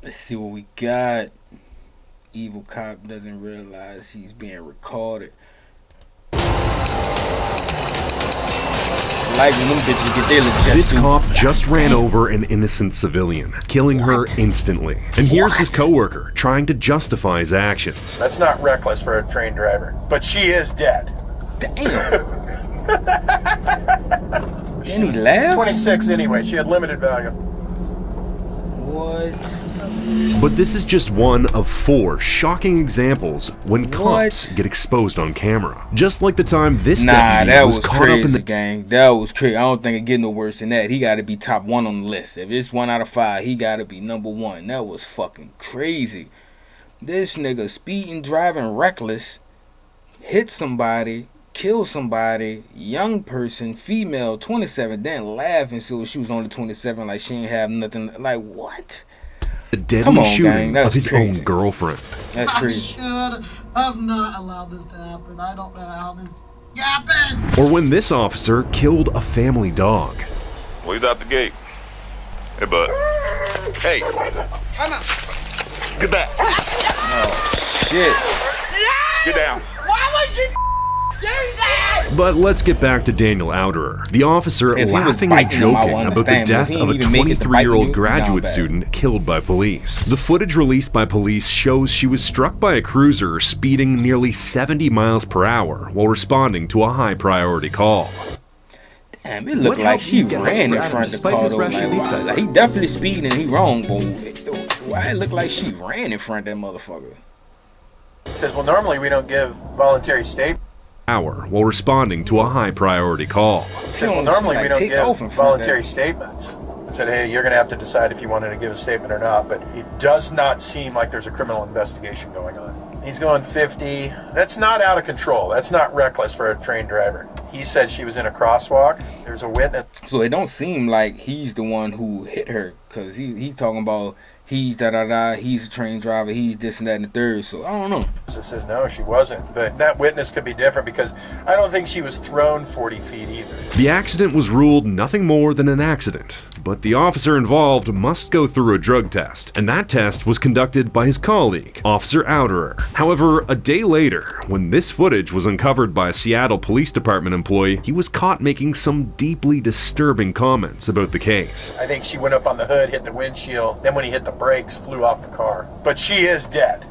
Let's see what we got. Evil cop doesn't realize he's being recorded. Like when them bitches get their legit. This cop just ran over an innocent civilian, killing her instantly. And here's his coworker trying to justify his actions. That's not reckless for a train driver, but she is dead. Damn. Then he laughed? 26 anyway. She had limited value. What? But this is just one of 4 shocking examples when cops get exposed on camera. Just like the time this deputy was caught crazy, up in the gang. That was crazy. I don't think it get no worse than that. He got to be top 1 on the list. If it's 1 out of 5, he got to be number 1. That was fucking crazy. This nigga speeding, driving reckless, hit somebody, kill somebody, young person, female, 27, then laughing so she was only 27 like she ain't have nothing. Like, what? The deadly shooting of his crazy. own girlfriend. That's crazy. I should have not allowed this to happen. I don't know how this happened. Or when this officer killed a family dog. Well, he's out the gate. Hey, bud. Hey. Come on. Get back. Oh, shit. Get down. Why would you do that? But let's get back to Daniel Outerer, the officer If he was laughing and biting him, I joking would about the understand, but if death he of a didn't even make it to bite 23-year-old you, graduate nah, bad. student killed by police. The footage released by police shows she was struck by a cruiser speeding nearly 70 miles per hour while responding to a high-priority call. Damn, it looked like she ran in front of the car though. Like, he definitely speeding and he wrong, but why it look like she ran in front of that motherfucker? He says, well, normally we don't give voluntary statements. While responding to a high-priority call. He said, well, normally we don't give voluntary statements. I said, hey, you're going to have to decide if you wanted to give a statement or not, but it does not seem like there's a criminal investigation going on. He's going 50. That's not out of control. That's not reckless for a train driver. He said she was in a crosswalk. There's a witness. So it don't seem like he's the one who hit her, because he's talking about he's da-da-da, he's a train driver, he's this and that and the third, so I don't know. It says no, she wasn't, but that witness could be different because I don't think she was thrown 40 feet either. The accident was ruled nothing more than an accident, but the officer involved must go through a drug test, and that test was conducted by his colleague, Officer Outerer. However, a day later, when this footage was uncovered by a Seattle Police Department employee, he was caught making some deeply disturbing comments about the case. I think she went up on the hood, hit the windshield, then when he hit the brakes, flew off the car. But she is dead.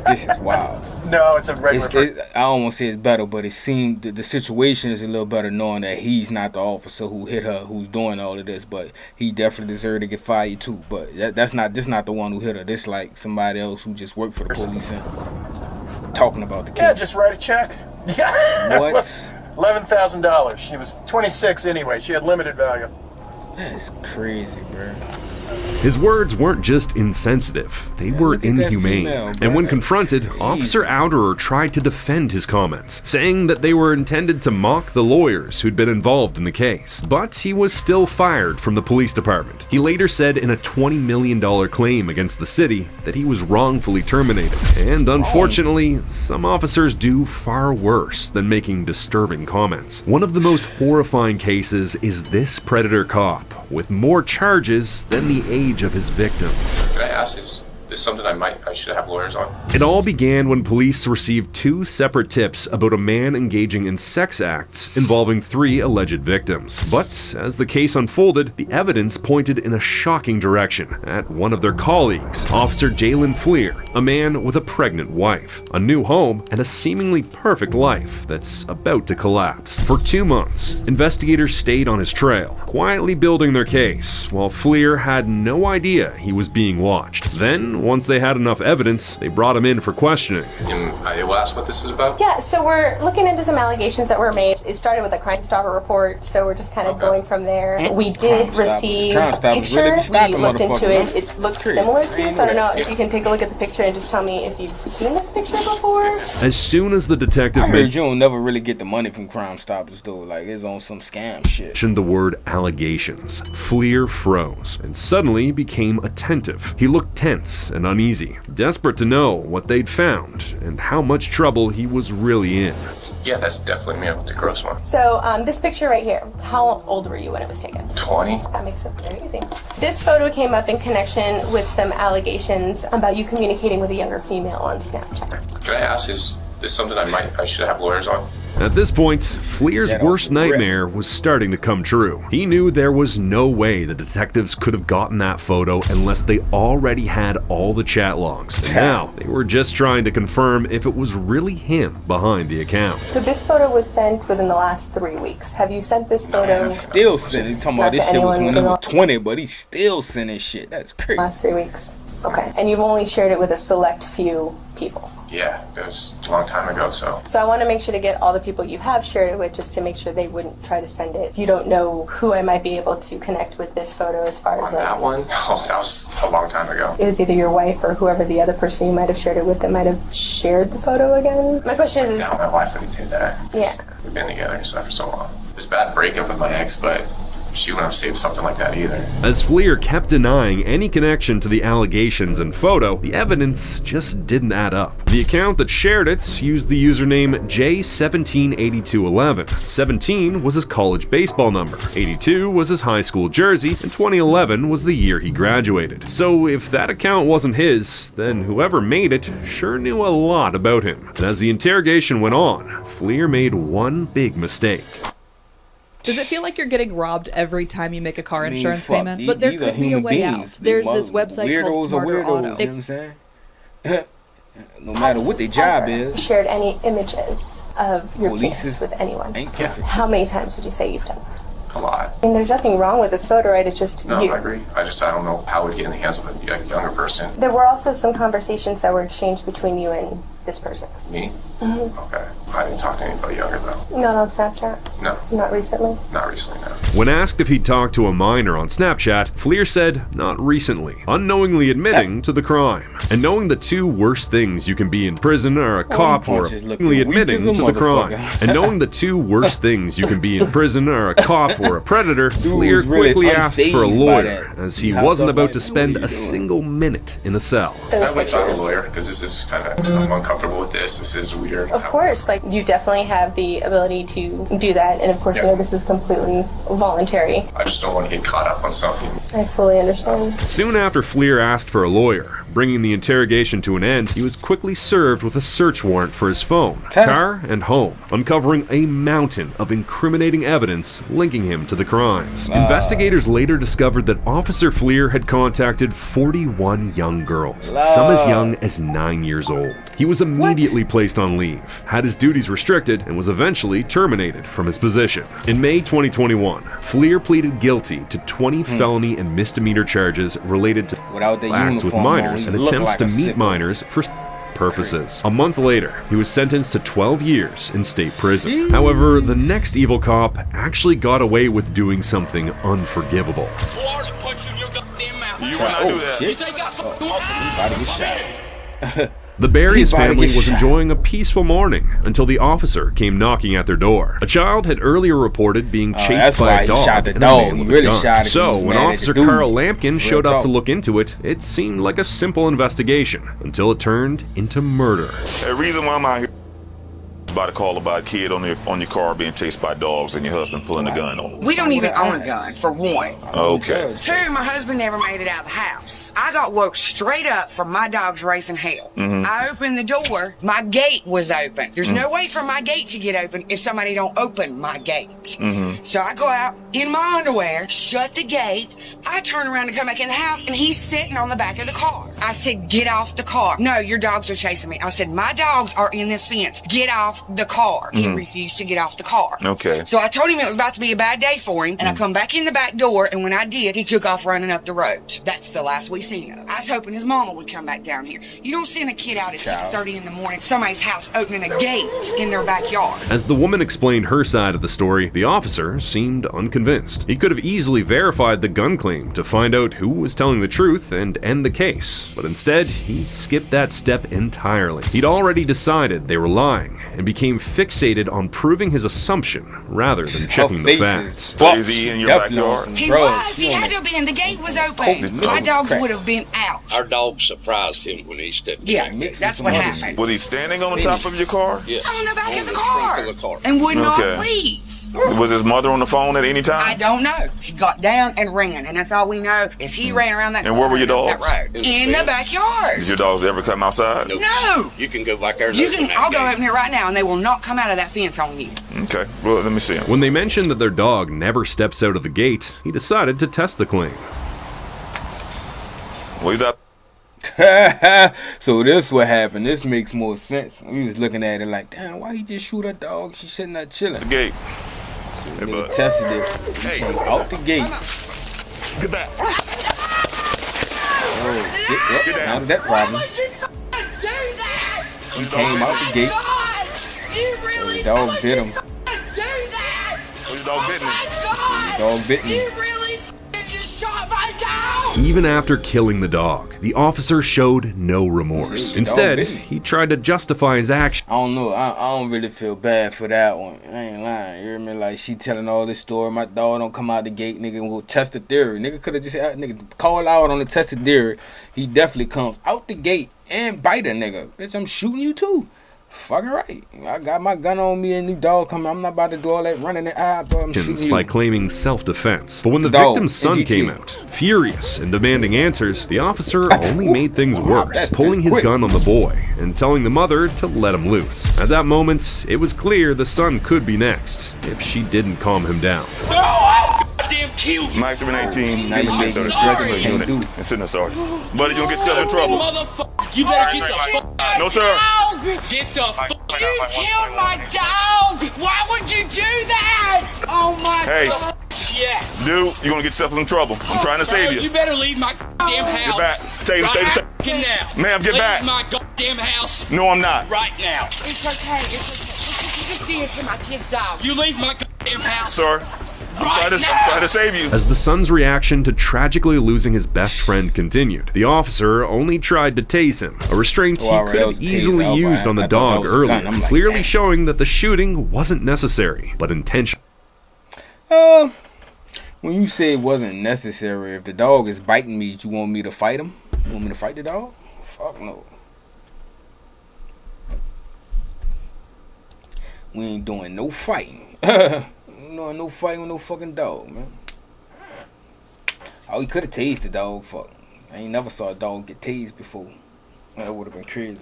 This is wild. No, it's a regular. I don't want to say it's better, but it seemed the situation is a little better knowing that he's not the officer who hit her, who's doing all of this. But he definitely deserved to get fired too. But this not the one who hit her. This like somebody else who just worked for the police and talking about the case. Yeah, just write a check. Yeah. What? $11,000. She was 26 anyway. She had limited value. That's crazy, bro. His words weren't just insensitive, they were inhumane. And when confronted, Officer Outerer tried to defend his comments, saying that they were intended to mock the lawyers who'd been involved in the case. But he was still fired from the police department. He later said in a $20 million claim against the city that he was wrongfully terminated. And unfortunately, some officers do far worse than making disturbing comments. One of the most horrifying cases is this predator cop, with more charges than the age of his victims. Can I ask, is this something I should have lawyers on? It all began when police received 2 separate tips about a man engaging in sex acts involving 3 alleged victims. But as the case unfolded, the evidence pointed in a shocking direction at one of their colleagues, Officer Jalen Fleer, a man with a pregnant wife, a new home, and a seemingly perfect life that's about to collapse. For 2 months, investigators stayed on his trail, quietly building their case, while Fleer had no idea he was being watched. Then, once they had enough evidence, they brought him in for questioning. And I will ask what this is about? Yeah, so we're looking into some allegations that were made. It started with a Crime Stopper report, so we're just kind of going from there. We did receive a picture. We looked into it. It looked similar to you, so I don't know if you can take a look at the picture and just tell me if you've seen this picture before. As soon as the detective I heard you don't never really get the money from Crime Stoppers though. Like it's on some scam shit. mentioned the word allegations, Fleer froze and suddenly became attentive. He looked tense tense and uneasy, desperate to know what they'd found and how much trouble he was really in. Yeah, that's definitely me with the gross one. So, this picture right here, how old were you when it was taken? 20. That makes it very easy. This photo came up in connection with some allegations about you communicating with a younger female on Snapchat. Can I ask, is this something I should have lawyers on? At this point, Fleer's worst nightmare was starting to come true. He knew there was no way the detectives could have gotten that photo unless they already had all the chat logs. And now, they were just trying to confirm if it was really him behind the account. So this photo was sent within the last 3 weeks. Have you sent this photo? Still sending. Talking about this shit was when he was 20, but he's still sending shit. That's crazy. Last 3 weeks. Okay. And you've only shared it with a select few people. Yeah, it was a long time ago, so. So I want to make sure to get all the people you have shared it with, just to make sure they wouldn't try to send it. You don't know who I might be able to connect with this photo as far as that one? Oh, that was a long time ago. It was either your wife or whoever the other person you might have shared it with that might have shared the photo again. My question is... My wife would do that. Yeah. We've been together and stuff for so long. It was a bad breakup with my ex, but she wouldn't have saved something like that either. As Fleer kept denying any connection to the allegations and photo, the evidence just didn't add up. The account that shared it used the username J178211. 17 was his college baseball number, 82 was his high school jersey, and 2011 was the year he graduated. So if that account wasn't his, then whoever made it sure knew a lot about him. And as the interrogation went on, Fleer made one big mistake. Does it feel like you're getting robbed every time you make a car insurance payment? But there could be a way out. There's this website called Smarter Auto. You know what I'm saying? No matter what their job is. Shared any images of your penis with anyone? How many times would you say you've done that? A lot. I mean, there's nothing wrong with this photo, right? It's just No, you. I agree. I don't know how it would get in the hands of a younger person. There were also some conversations that were exchanged between you and this person. Me? Okay. I didn't talk to anybody younger, though. Not on Snapchat? No. Not recently? Not recently, no. When asked if he'd talked to a minor on Snapchat, Fleer said not recently, unknowingly admitting to the crime. And knowing the two worst things you can be in prison are a cop or unknowingly admitting to the crime. And knowing the two worst things you can be in prison are a cop or a predator, Fleer quickly asked for a lawyer, as he wasn't about to spend a single minute in a cell. I went to a lawyer because this is kind of, I'm uncomfortable with this. This is weird. Of course, like, you definitely have the ability to do that, and of course, you know, this is completely voluntary. I just don't want to get caught up on something. I fully understand. Soon after Fleer asked for a lawyer, bringing the interrogation to an end, he was quickly served with a search warrant for his phone, car, and home, uncovering a mountain of incriminating evidence linking him to the crimes. Investigators later discovered that Officer Fleer had contacted 41 young girls, some as young as 9 years old. He was immediately placed on leave, had his duties restricted, and was eventually terminated from his position. In May 2021, Fleer pleaded guilty to 20 felony and misdemeanor charges related to acts with minors and attempts to meet minors for purposes. A month later, he was sentenced to 12 years in state prison. However, the next evil cop actually got away with doing something unforgivable. The Barrios family was enjoying a peaceful morning until the officer came knocking at their door. A child had earlier reported being chased by a dog and a man with a gun. So when Officer Carl Lampkin showed up to look into it, it seemed like a simple investigation until it turned into murder. The reason why I'm out here about a call about a kid on your car being chased by dogs and your husband pulling a gun on. We don't even own a gun, for one. Okay. Two, my husband never made it out of the house. I got woke straight up from my dogs raising hell. I opened the door, my gate was open. There's no way for my gate to get open if somebody don't open my gate. So I go out in my underwear, shut the gate, I turn around and come back in the house, and he's sitting on the back of the car. I said, get off the car. No, your dogs are chasing me. I said, my dogs are in this fence. Get off the car. He refused to get off the car. Okay. So I told him it was about to be a bad day for him, and I come back in the back door, and when I did, he took off running up the road. That's the last we seen of him. I was hoping his mama would come back down here. You don't send a kid out at 6:30 in the morning, somebody's house opening a gate in their backyard. As the woman explained her side of the story, the officer seemed unconvinced. He could have easily verified the gun claim to find out who was telling the truth and end the case, but instead, he skipped that step entirely. He'd already decided they were lying and became fixated on proving his assumption rather than checking the facts. Is he in your backyard? He was. He had to have been. The gate was open. My dogs would have been out. Our dog surprised him when he stepped in. Yeah, that's what happened. Was he standing on the top of your car? Yes. On the back of the car. And would not leave. Was his mother on the phone at any time? I don't know. He got down and ran, and that's all we know is he ran around that. And where were your dogs? That road. In the backyard. Did your dogs ever come outside? No. You can go back there. I'll go open here right now, and they will not come out of that fence on you. Okay. Well, let me see him. When they mentioned that their dog never steps out of the gate, he decided to test the claim. Well, he's out. So this what happened. This makes more sense. We was looking at it like, damn, why he just shoot a dog? She sitting there chilling. The gate. So nigga tested it. He came out the gate. Get back. Oh, get out of that problem. He came out the gate. The dog bit him. Your dog bit me. The dog bit me. Even after killing the dog, the officer showed no remorse. Instead, he tried to justify his action. I don't know. I don't really feel bad for that one. I ain't lying. You hear me? Like, she telling all this story. My dog don't come out the gate, nigga, and we'll test the theory. Nigga could have just, nigga, call out on the tested theory. He definitely comes out the gate and bite a nigga. Bitch, I'm shooting you too. Fucking right. I got my gun on me and new dog coming. I'm not about to do all that running and bro. I'm shooting you. By claiming self-defense. But when the victim's son came out, furious and demanding answers, the officer only made things worse, pulling his gun on the boy and telling the mother to let him loose. At that moment, it was clear the son could be next if she didn't calm him down. Mike 18, name and change the unit. And sit in the sergeant. Buddy, you gonna get yourself in trouble. You better get the fuck out. No, sir. Get the fuck. You killed my dog. Why would you do that? Oh my God. Yeah. Dude, you're gonna get yourself in trouble. I'm trying to save you. You better leave my goddamn house. Get back. Taser. Now. Ma'am, get back. Leave my goddamn house. No, I'm not. Right now. It's okay. It's okay. You just did it to my kid's dog. You leave my goddamn house. Sir. I'm trying to save you. As the son's reaction to tragically losing his best friend continued, the officer only tried to tase him, a restraint he could have easily used on the dog earlier, clearly showing that the shooting wasn't necessary, but intentional. When you say it wasn't necessary, if the dog is biting me, you want me to fight him? You want me to fight the dog? Fuck no. We ain't doing no fighting. No fighting with no fucking dog, man. Oh, he could have tased the dog. Fuck. I ain't never saw a dog get tased before. That would have been crazy.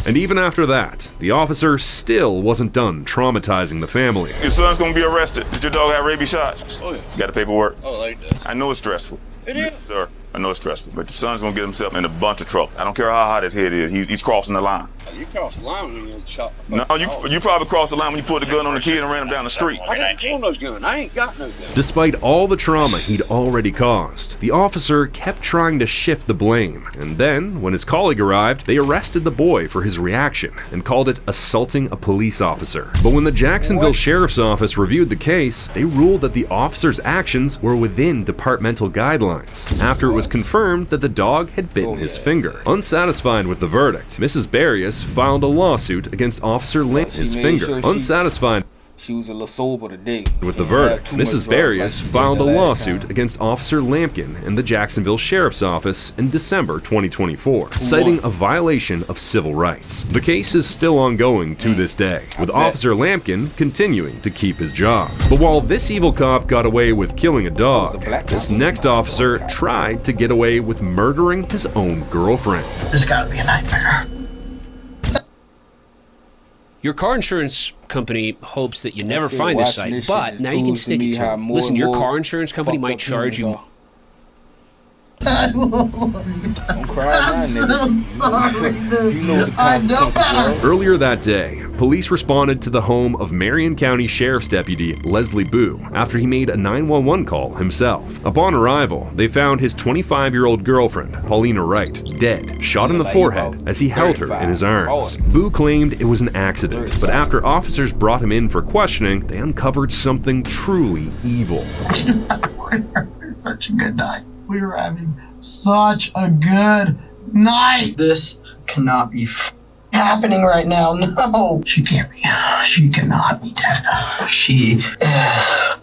And even after that, the officer still wasn't done traumatizing the family. Your son's gonna be arrested. Did your dog have rabies shots? Oh, yeah. You got the paperwork? Oh, they do. I know it's stressful. It is. Sir, I know it's stressful, but your son's gonna get himself in a bunch of trouble. I don't care how hot his head is. He's crossing the line. You crossed the line when you shot. No, you probably crossed the line when you put the gun on the kid and ran him down the street. I didn't pull no gun. I ain't got no gun. Despite all the trauma he'd already caused, the officer kept trying to shift the blame. And then, when his colleague arrived, they arrested the boy for his reaction and called it assaulting a police officer. But when the Jacksonville Sheriff's Office reviewed the case, they ruled that the officer's actions were within departmental guidelines, after it was confirmed that the dog had bitten his finger. Unsatisfied with the verdict, Mrs. Barrios filed a lawsuit against Officer Lampkin. His finger. Unsatisfied she was a little sober today. With the verdict, Mrs. Barrios filed a lawsuit against Officer Lampkin in the Jacksonville Sheriff's Office in December 2024, citing a violation of civil rights. The case is still ongoing to this day, with Officer Lampkin continuing to keep his job. But while this evil cop got away with killing a dog, this next officer tried to get away with murdering his own girlfriend. This gotta be a nightmare. Your car insurance company hopes that you never find this site, but now you can stick it to it. Listen, your car insurance company might charge you... Don't cry now, nigga. You know the consequences. Earlier that day, police responded to the home of Marion County Sheriff's Deputy Leslie Boo after he made a 911 call himself. Upon arrival, they found his 25-year-old girlfriend, Paulina Wright, dead, shot in the forehead as he held her in his arms. Boo claimed it was an accident, but after officers brought him in for questioning, they uncovered something truly evil. Such a good night. We were having such a good night. This cannot be happening right now. No. She can't be. She cannot be dead. She is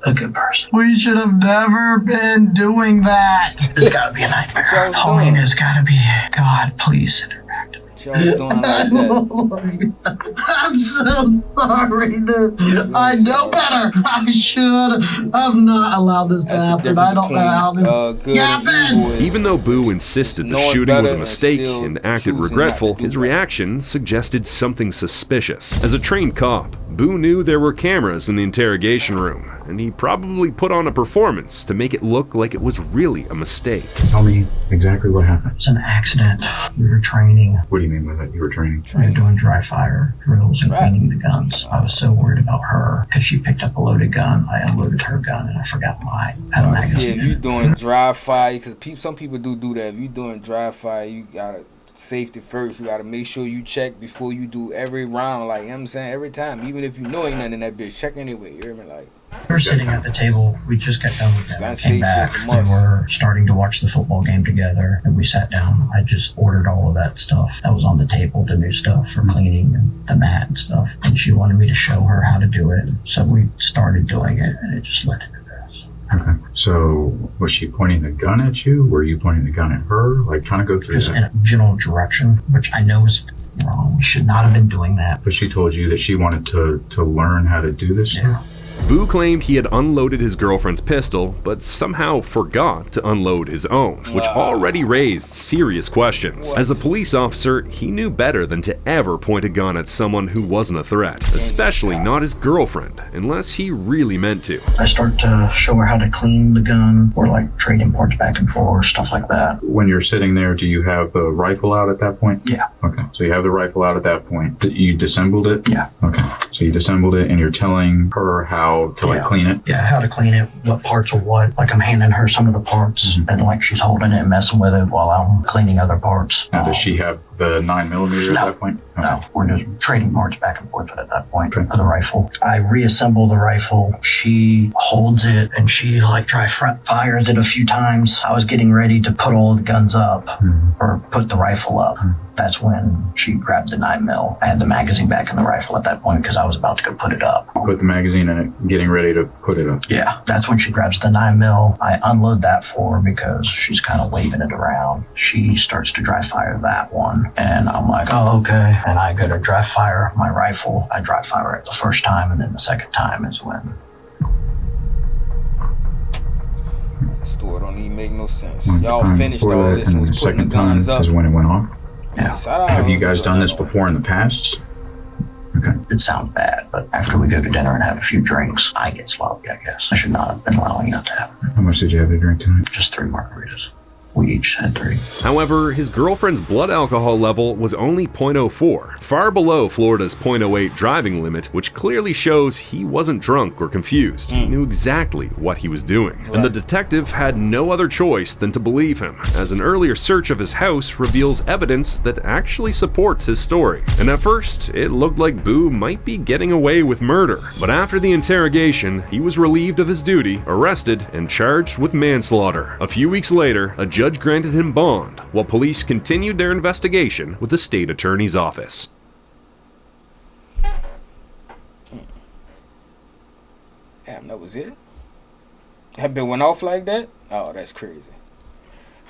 a good person. We should have never been doing that. It's gotta be a nightmare. Pauline has gotta be. God, please send her back to me. Doing like that. I'm so sorry, dude. I know better. I should have not allowed this to happen. I don't know how this happened. Even though Boo insisted the shooting was a mistake and acted regretful, his reaction suggested something suspicious. As a trained cop, Boo knew there were cameras in the interrogation room, and he probably put on a performance to make it look like it was really a mistake. Tell me exactly what happened. It's an accident. We were training. What do you mean by that? You were training? We were doing dry fire drills and cleaning the guns. I was so worried about her because she picked up a loaded gun. I unloaded her gun and I forgot my magazine. Yeah, if you're doing dry fire, because some people do that. If you're doing dry fire, you gotta safety first. You gotta make sure you check before you do every round. Like, you know what I'm saying? Every time, even if you know ain't nothing in that bitch, check anyway. You hear me? Like, we were sitting at the table. We just got done with them. We came back. We were starting to watch the football game together, and we sat down. I just ordered all of that stuff that was on the table, the new stuff for cleaning and the mat and stuff. And she wanted me to show her how to do it. So we started doing it, and it just led into this. Okay. So was she pointing the gun at you? Were you pointing the gun at her? Like, kind of go through just in a general direction, which I know is wrong. We should not have been doing that. But she told you that she wanted to learn how to do this? Yeah. Boo claimed he had unloaded his girlfriend's pistol, but somehow forgot to unload his own, which already raised serious questions. As a police officer, he knew better than to ever point a gun at someone who wasn't a threat, especially not his girlfriend, unless he really meant to. I start to show her how to clean the gun, or like trading parts back and forth, stuff like that. When you're sitting there, do you have the rifle out at that point? Yeah. Okay, so you have the rifle out at that point. You disassembled it? Yeah. Okay, so you disassembled it and you're telling her how to like clean it? Yeah, how to clean it, what parts are what. Like, I'm handing her some of the parts, and like she's holding it and messing with it while I'm cleaning other parts. Now, does she have the 9mm at that point? Okay. No, we're just trading parts back and forth at that point for the rifle. I reassemble the rifle. She holds it and she like fires it a few times. I was getting ready to put all the guns up or put the rifle up. That's when she grabbed the 9mm. I had the magazine back in the rifle at that point because I was about to go put it up. Put the magazine in it, getting ready to put it up. Yeah, that's when she grabs the 9mm. I unload that for her because she's kind of waving it around. She starts to dry fire that one. And I'm like, oh, okay. And I go to dry fire my rifle. I dry fire it the first time, and then the second time is when. That story don't even make no sense. Y'all finished all this and was putting the guns up. Is when it went off? Yeah. Have you guys done this before in the past? Okay. It sounds bad, but after we go to dinner and have a few drinks, I get sloppy, I guess. I should not have been allowing that to happen. How much did you have to drink tonight? Just 3 margaritas. We each had 3. However, his girlfriend's blood alcohol level was only 0.04, far below Florida's 0.08 driving limit, which clearly shows he wasn't drunk or confused. He knew exactly what he was doing. And the detective had no other choice than to believe him, as an earlier search of his house reveals evidence that actually supports his story. And at first, it looked like Boo might be getting away with murder. But after the interrogation, he was relieved of his duty, arrested, and charged with manslaughter. A few weeks later, a judge granted him bond, while police continued their investigation with the state attorney's office. Damn, that was it? That bit went off like that? Oh, that's crazy.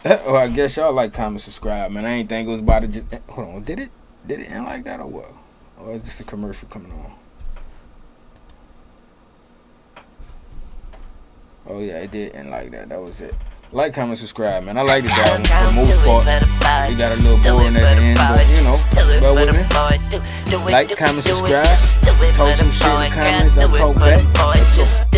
Well, I guess y'all like, comment, subscribe, man. I ain't think it was about to just... Hold on, did it end like that or what? Or is this a commercial coming on? Oh yeah, it did end like that. That was it. Like, comment, subscribe, man. I like the dog for the most part. We got a little boring at the end, but you know, bear with me. Like, comment, subscribe. Talk some shit in the comments. I'll talk back.